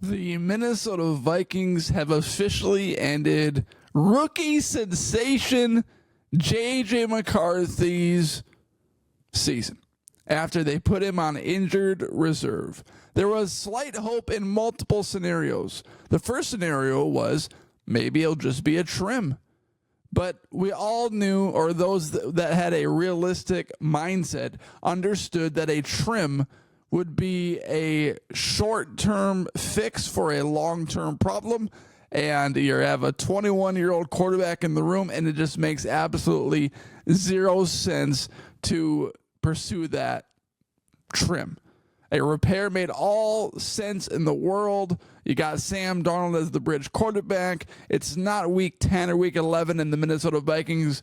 The Minnesota Vikings have officially ended rookie sensation J.J. McCarthy's season after they put him on injured reserve. There was slight hope in multiple scenarios. The first scenario was maybe it'll just be a trim. But we all knew, or those that had a realistic mindset understood that a trim would be a short-term fix for a long-term problem. And you have a 21-year-old quarterback in the room, and it just makes absolutely zero sense to pursue that trim. A repair made all sense in the world. You got Sam Darnold as the bridge quarterback. It's not week 10 or week 11, and the Minnesota Vikings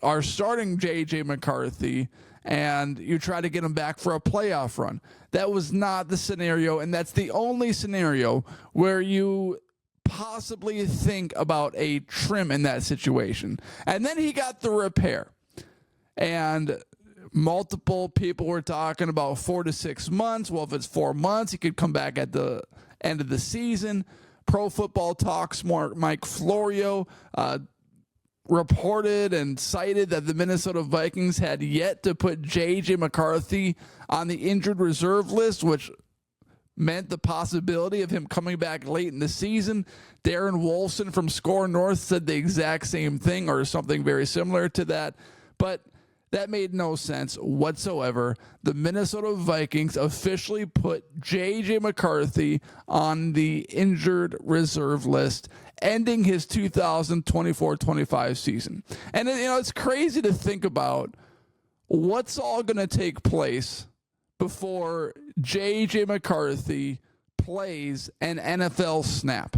are starting J.J. McCarthy, and you try to get him back for a playoff run. That was not the scenario, and that's the only scenario where you possibly think about a trim in that situation. And then he got the repair. And multiple people were talking about 4 to 6 months. Well, if it's 4 months, he could come back at the end of the season. Pro Football Talks Mike Florio reported and cited that the Minnesota Vikings had yet to put J.J. McCarthy on the injured reserve list, which meant the possibility of him coming back late in the season. Darren Wolfson from Score North said the exact same thing or something very similar to that. But that made no sense whatsoever. The Minnesota Vikings officially put J.J. McCarthy on the injured reserve list, ending his 2024-25 season. And, it's crazy to think about what's all going to take place before J.J. McCarthy plays an NFL snap.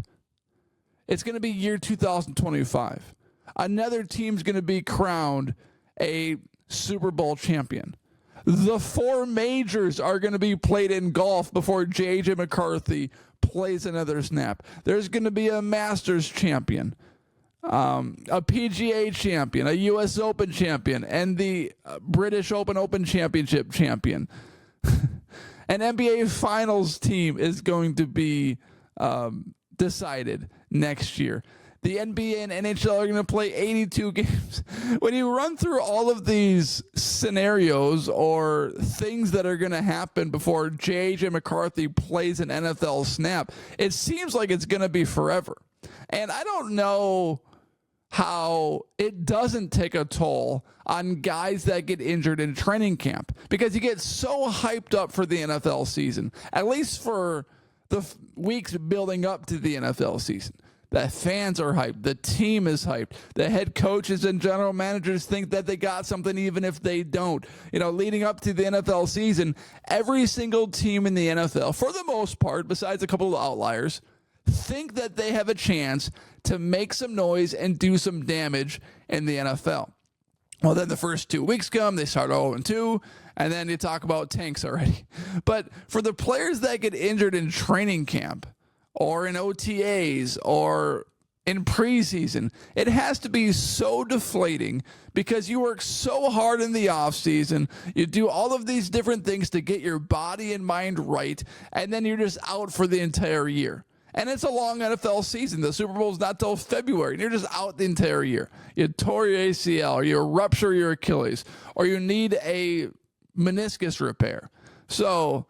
It's going to be year 2025. Another team's going to be crowned a Super Bowl champion. The 4 majors are going to be played in golf before J.J. McCarthy plays another snap. There's going to be a Masters champion, a PGA champion, a U.S. Open champion, and the British Open Championship champion. An NBA Finals team is going to be decided next year. The NBA and NHL are going to play 82 games. When you run through all of these scenarios or things that are going to happen before J.J. McCarthy plays an NFL snap, it seems like it's going to be forever. And I don't know how it doesn't take a toll on guys that get injured in training camp, because you get so hyped up for the NFL season, at least for the weeks building up to the NFL season. The fans are hyped. The team is hyped. The head coaches and general managers think that they got something even if they don't. Leading up to the NFL season, every single team in the NFL, for the most part, besides a couple of outliers, think that they have a chance to make some noise and do some damage in the NFL. Well, then the first 2 weeks come, they start 0-2, and then you talk about tanks already. But for the players that get injured in training camp, or in OTAs, or in preseason, it has to be so deflating because you work so hard in the offseason. You do all of these different things to get your body and mind right, and then you're just out for the entire year. And it's a long NFL season. The Super Bowl is not till February, and you're just out the entire year. You tore your ACL, or you rupture your Achilles, or you need a meniscus repair. So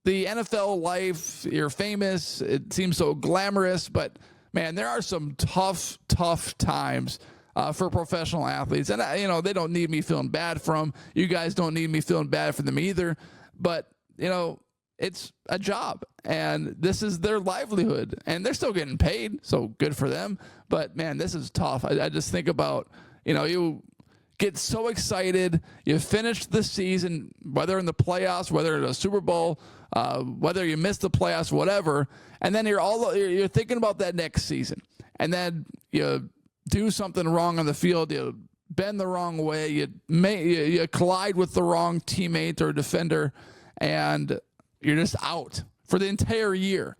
the NFL life, you're famous, it seems so glamorous, but man, there are some tough times for professional athletes. And, they don't need me feeling bad for them. You guys don't need me feeling bad for them either. But, it's a job, and this is their livelihood, and they're still getting paid, so good for them. But, man, this is tough. I just think about, you get so excited. You finished the season, whether in the playoffs, whether in a Super Bowl, whether you missed the playoffs, whatever, and then you're thinking about that next season, and then you do something wrong on the field, you bend the wrong way, you collide with the wrong teammate or defender, and you're just out for the entire year.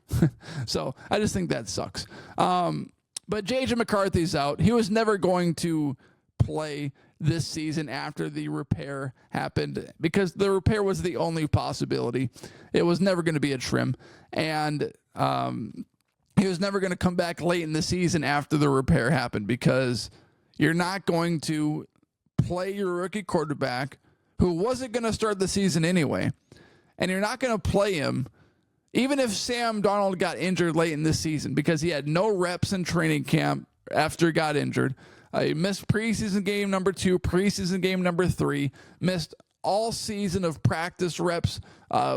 So I just think that sucks. But J.J. McCarthy's out. He was never going to play this season after the repair happened, because the repair was the only possibility. It was never going to be a trim, and he was never going to come back late in the season after the repair happened, because you're not going to play your rookie quarterback who wasn't going to start the season anyway, and you're not going to play him even if Sam Darnold got injured late in this season, because he had no reps in training camp after he got injured. He missed preseason game number 2, preseason game number 3, missed all season of practice reps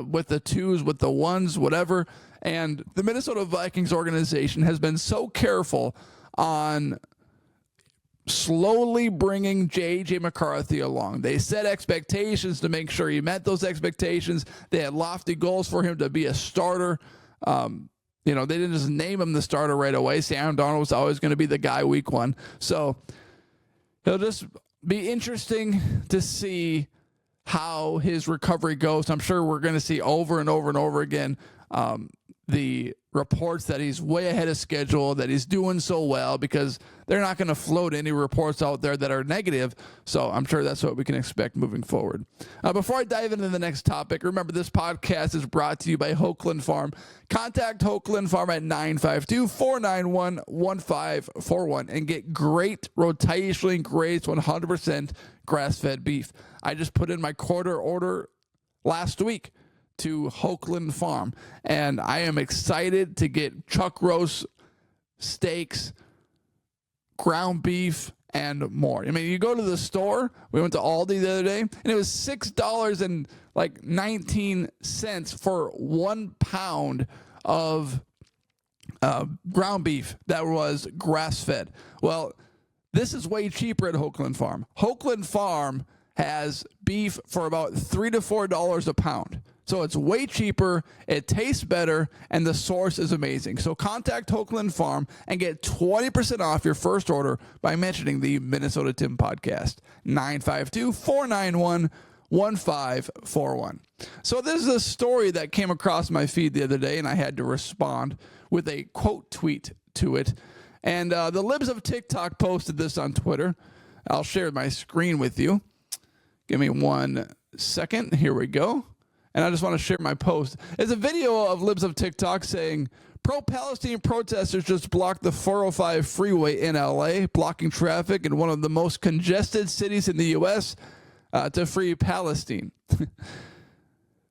with the 2s, with the 1s, whatever. And the Minnesota Vikings organization has been so careful on slowly bringing J.J. McCarthy along. They set expectations to make sure he met those expectations. They had lofty goals for him to be a starter. They didn't just name him the starter right away. Sam Darnold was always going to be the guy week 1. So it'll just be interesting to see how his recovery goes. I'm sure we're going to see over and over and over again the reports that he's way ahead of schedule, that he's doing so well, because they're not going to float any reports out there that are negative. So I'm sure that's what we can expect moving forward. Before I dive into the next topic, remember this podcast is brought to you by Hokeland Farm. Contact Hokeland Farm at 952-491-1541 and get great rotationally grazed 100% grass-fed beef. I just put in my quarter order last week to Hokeland Farm, and I am excited to get chuck roast, steaks, ground beef, and more. I mean, you go to the store, we went to Aldi the other day, and it was $6.19 for 1 pound of ground beef that was grass-fed. Well, this is way cheaper at Hokeland Farm. Hokeland Farm has beef for about $3 to $4 a pound. So it's way cheaper, it tastes better, and the source is amazing. So contact Hokeland Farm and get 20% off your first order by mentioning the Minnesota Tim podcast. 952-491-1541. So this is a story that came across my feed the other day, and I had to respond with a quote tweet to it. And the Libs of TikTok posted this on Twitter. I'll share my screen with you. Give me 1 second. Here we go. And I just want to share my post. It's a video of Libs of TikTok saying, pro-Palestine protesters just blocked the 405 freeway in LA, blocking traffic in one of the most congested cities in the U.S. To free Palestine.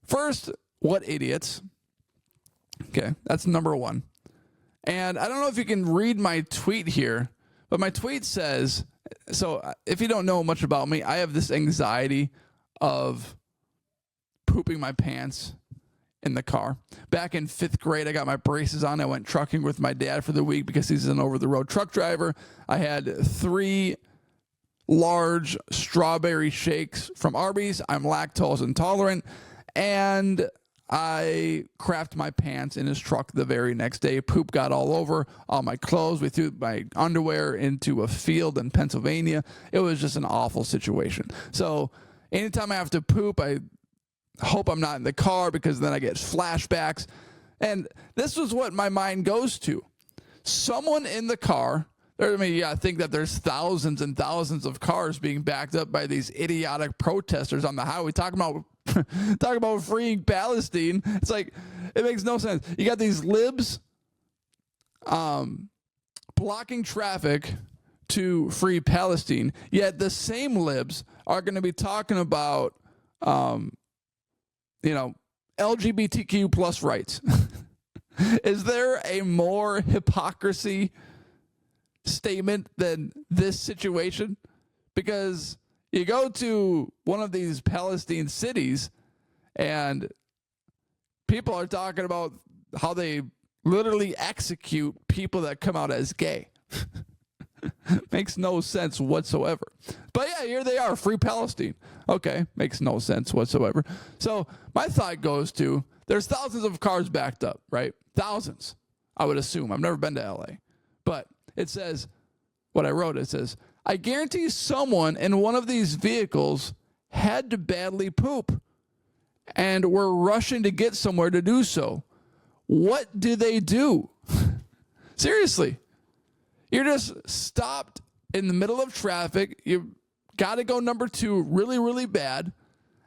First, what idiots. Okay, that's number 1. And I don't know if you can read my tweet here, but my tweet says, so if you don't know much about me, I have this anxiety of pooping my pants in the car. Back in 5th grade, I got my braces on. I went trucking with my dad for the week because he's an over-the-road truck driver. I had 3 large strawberry shakes from Arby's. I'm lactose intolerant, and I crapped my pants in his truck the very next day. Poop got all over all my clothes. We threw my underwear into a field in Pennsylvania. It was just an awful situation. So anytime I have to poop, I hope I'm not in the car, because then I get flashbacks. And this was what my mind goes to. Someone in the car. I think that there's thousands and thousands of cars being backed up by these idiotic protesters on the highway talking about freeing Palestine. It's like, it makes no sense. You got these libs blocking traffic to free Palestine, yet the same libs are going to be talking about LGBTQ plus rights. Is there a more hypocrisy statement than this situation? Because you go to one of these Palestine cities and people are talking about how they literally execute people that come out as gay. Makes no sense whatsoever. But yeah, here they are, free Palestine. Okay, makes no sense whatsoever. So my thought goes to, there's thousands of cars backed up, right? Thousands, I would assume. I've never been to LA. But it says, what I wrote, it says, I guarantee someone in one of these vehicles had to badly poop and were rushing to get somewhere to do so. What do they do? Seriously. You're just stopped in the middle of traffic. You got to go number 2 really, really bad.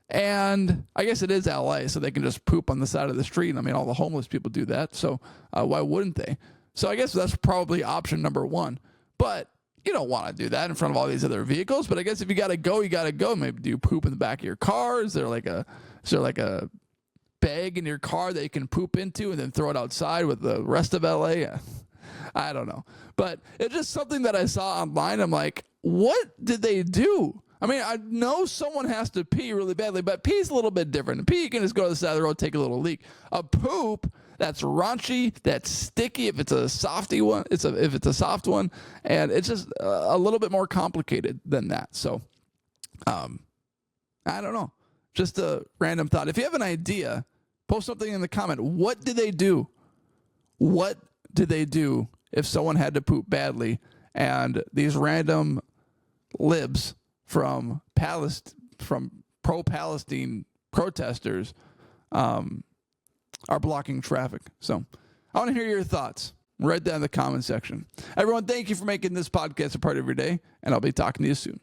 And I guess it is LA, so they can just poop on the side of the street. I mean, all the homeless people do that, so why wouldn't they? So I guess that's probably option number 1. But you don't want to do that in front of all these other vehicles. But I guess if you got to go, you got to go. Maybe do you poop in the back of your car? Is there like a bag in your car that you can poop into and then throw it outside with the rest of LA? I don't know. But it's just something that I saw online. I'm like, what did they do? I mean, I know someone has to pee really badly, but pee's a little bit different. Pee, you can just go to the side of the road, take a little leak. A poop, that's raunchy, that's sticky. If it's a softy one, if it's a soft one, and it's just a little bit more complicated than that. So, I don't know. Just a random thought. If you have an idea, post something in the comment. What did they do? What did they do if someone had to poop badly and these random libs from pro-Palestine protesters are blocking traffic? So I want to hear your thoughts. Write that in the comment section. Everyone, thank you for making this podcast a part of your day, and I'll be talking to you soon.